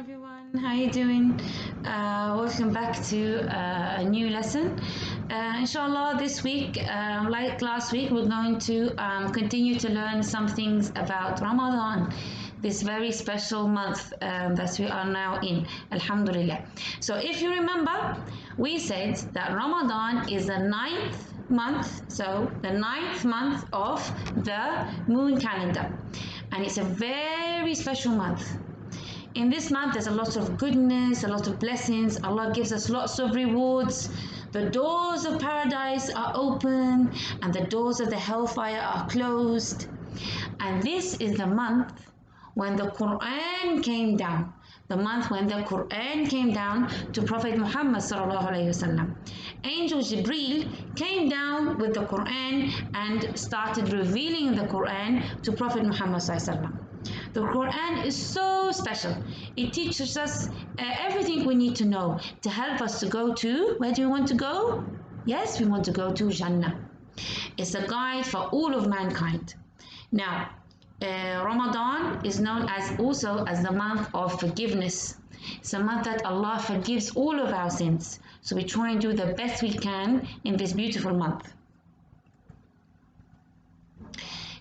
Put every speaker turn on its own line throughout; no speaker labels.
Everyone, how you doing? Welcome back to a new lesson. Inshallah, this week, like last week, we're going to continue to learn some things about Ramadan, this very special month that we are now in. Alhamdulillah. So, if you remember, we said that Ramadan is the ninth month, so the ninth month of the moon calendar, and it's a very special month. In this month, there's a lot of goodness, a lot of blessings. Allah gives us lots of rewards. The doors of paradise are open and the doors of the hellfire are closed. And this is the month when the Quran came down. The month when the Quran came down to Prophet Muhammad sallallahu alaihi wasallam. Angel Jibreel came down with the Quran and started revealing the Quran to Prophet Muhammad sallallahu alaihi wasallam. The Quran is so special. It teaches us everything we need to know to help us to go to, where do we want to go? Yes, we want to go to Jannah. It's a guide for all of mankind. Now, Ramadan is known as also as the month of forgiveness. It's a month that Allah forgives all of our sins. So we try and do the best we can in this beautiful month.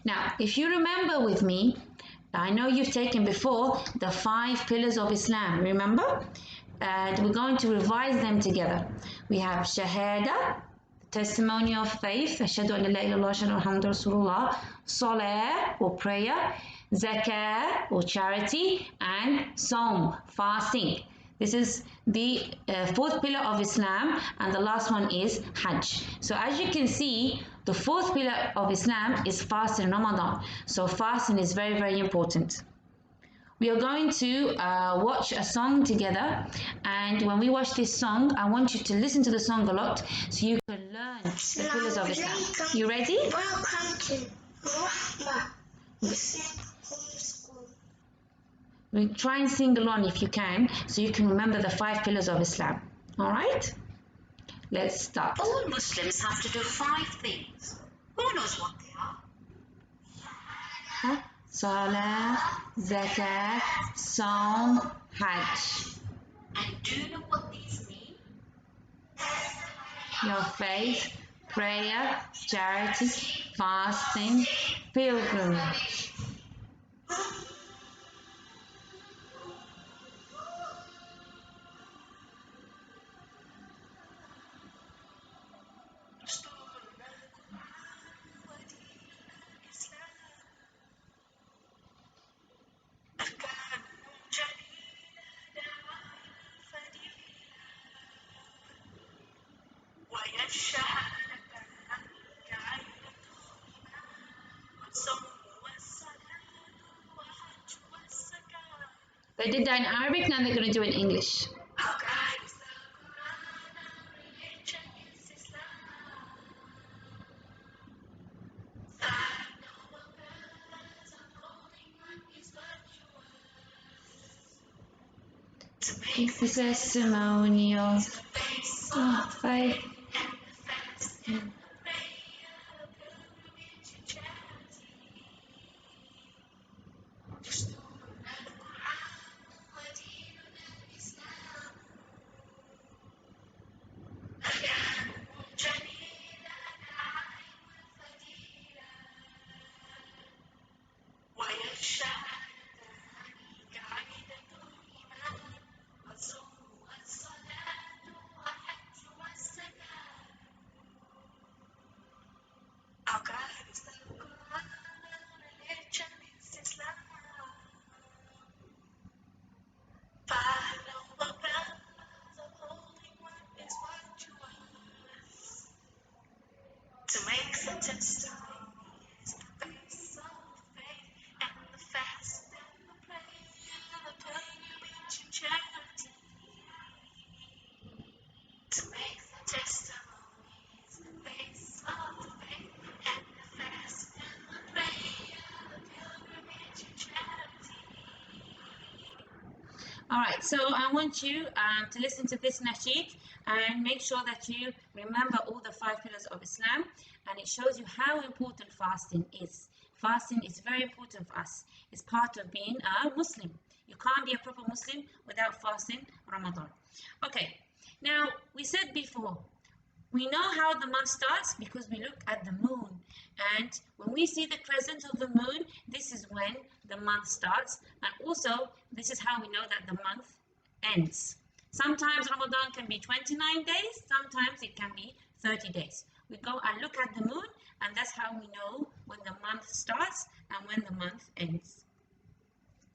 Now, if you remember with me, I know you've taken before the 5 pillars of Islam, remember? And we're going to revise them together. We have Shahada, testimony of faith, Ashhadu an la ilaha illallah, Ashhadu anna Muhammadan Rasulullah, Salah or prayer, Zakah or charity, and Saum, fasting. This is the 4th pillar of Islam, and the last one is Hajj. So as you can see, the 4th pillar of Islam is fasting in Ramadan. So fasting is very, very important. We are going to watch a song together, and when we watch this song, I want you to listen to the song a lot so you can learn the pillars of Islam. You ready?
Welcome to Rahma Muslim Homeschool.
We try and sing along if you can, so you can remember the 5 pillars of Islam. All right? Let's start.
All Muslims have to do 5 things. Who knows what they are?
Salah, Zakah, Saum, Hajj.
And do you know what these mean?
Your faith, prayer, charity, fasting, pilgrimage. They did that in Arabic, now they're going to do it in English. It's the testimonial of faith.
To make the testimony is the base of faith, and the fast and the prayer, the pilgrimage and charity. To make the testimony is the base of faith, and the fast and the prayer, the pilgrimage and charity.
All right, so I want you to listen to this nasheed and make sure that you remember all the 5 pillars of Islam, and it shows you how important fasting is. Fasting is very important for us. It's part of being a Muslim. You can't be a proper Muslim without fasting Ramadan. Okay, now we said before, we know how the month starts because we look at the moon. And when we see the crescent of the moon, this is when the month starts. And also, this is how we know that the month ends. Sometimes Ramadan can be 29 days, sometimes it can be 30 days. We go and look at the moon, and that's how we know when the month starts and when the month ends.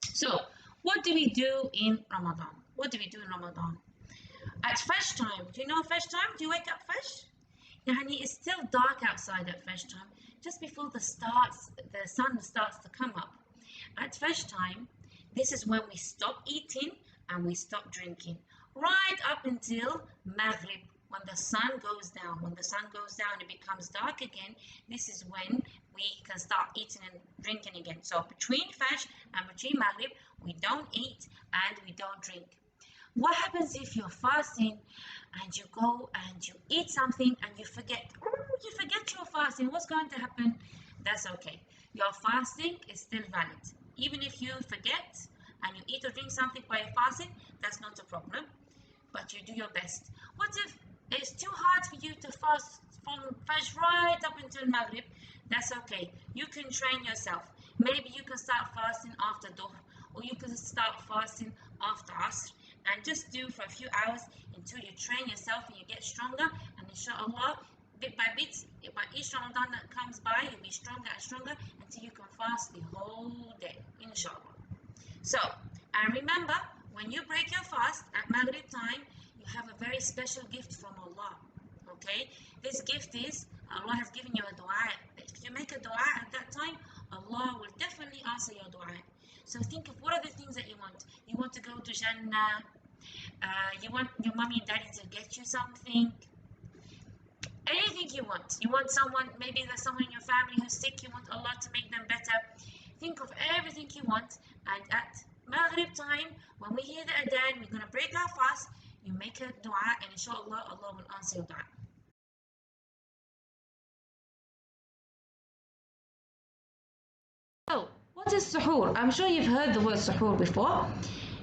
So, what do we do in Ramadan? What do we do in Ramadan? At Fajr time, do you know Fajr time? Do you wake up Fajr? Yani it's still dark outside at Fajr time, just before the sun starts to come up. At Fajr time, this is when we stop eating and we stop drinking, right up until Maghrib, when the sun goes down. When the sun goes down, it becomes dark again. This is when we can start eating and drinking again. So between Fajr and between Maghrib, we don't eat and we don't drink. What happens if you're fasting and you go and you eat something and you forget you're fasting? What's going to happen? That's okay. Your fasting is still valid. Even if you forget and you eat or drink something while you're fasting, that's not a problem, but you do your best. What if it's too hard for you to fast from Fajr right up until Maghrib? That's okay. You can train yourself. Maybe you can start fasting after Dhuhr, or you can start fasting after Asr, and just do for a few hours until you train yourself and you get stronger. And inshallah, bit by bit, by each Ramadan that comes by, you'll be stronger and stronger until you can fast the whole day, inshallah. So, and remember, when you break your fast at Maghrib time, you have a very special gift from Allah. Okay, this gift is Allah has given you a dua. If you make a dua at that time, Allah will definitely answer your dua. So think of what are the things that you want. You want to go to Jannah. You want your mommy and daddy to get you something. Anything you want. You want someone, maybe there's someone in your family who's sick. You want Allah to make them better. Think of everything you want. And at Maghrib time, when we hear the adhan, we're going to break our fast. You make a dua, and inshallah, Allah will answer your dua. So, what is suhoor? I'm sure you've heard the word suhoor before.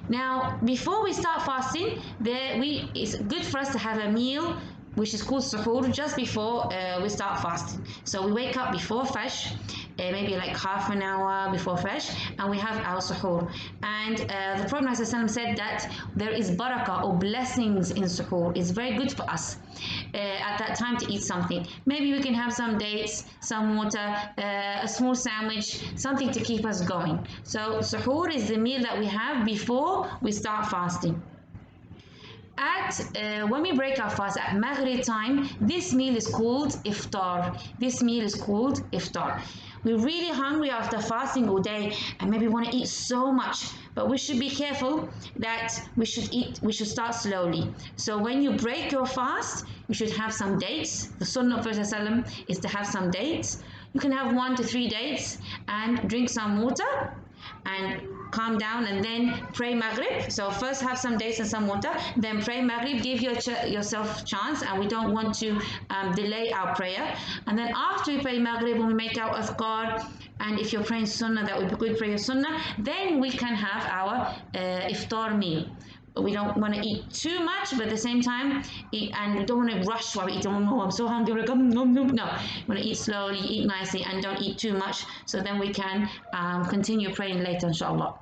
Now, before we start fasting, it's good for us to have a meal which is called suhoor just before we start fasting. So we wake up before Fajr, maybe like half an hour before Fajr, and we have our suhoor. And the Prophet ﷺ said that there is barakah or blessings in suhoor. It's very good for us at that time to eat something. Maybe we can have some dates, some water, a small sandwich, something to keep us going. So suhoor is the meal that we have before we start fasting. When we break our fast at Maghrib time, this meal is called iftar. This meal is called iftar. We're really hungry after fasting all day and maybe want to eat so much, but we should be careful that we should start slowly. So when you break your fast, you should have some dates. The sunnah of Prophet ﷺ is to have some dates. You can have 1 to 3 dates and drink some water and calm down and then pray Maghrib. So first have some dates and some water, then pray Maghrib, give yourself chance, and we don't want to delay our prayer. And then after we pray Maghrib, when we make our adhkar, and if you're praying sunnah, that would be good, pray your sunnah, then we can have our iftar meal. We don't want to eat too much, but at the same time, and we don't want to rush while we eat. Oh, I'm so hungry. Like, no. We want to eat slowly, eat nicely, and don't eat too much. So then we can continue praying later, inshallah.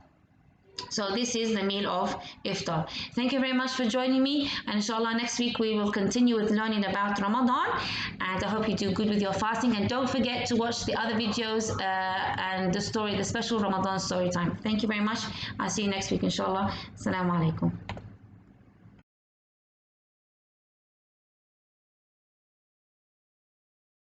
So this is the meal of iftar. Thank you very much for joining me, and inshallah next week we will continue with learning about Ramadan, and I hope you do good with your fasting, and don't forget to watch the other videos and the special Ramadan story time. Thank you very much. I'll see you next week inshallah. Assalamu alaikum.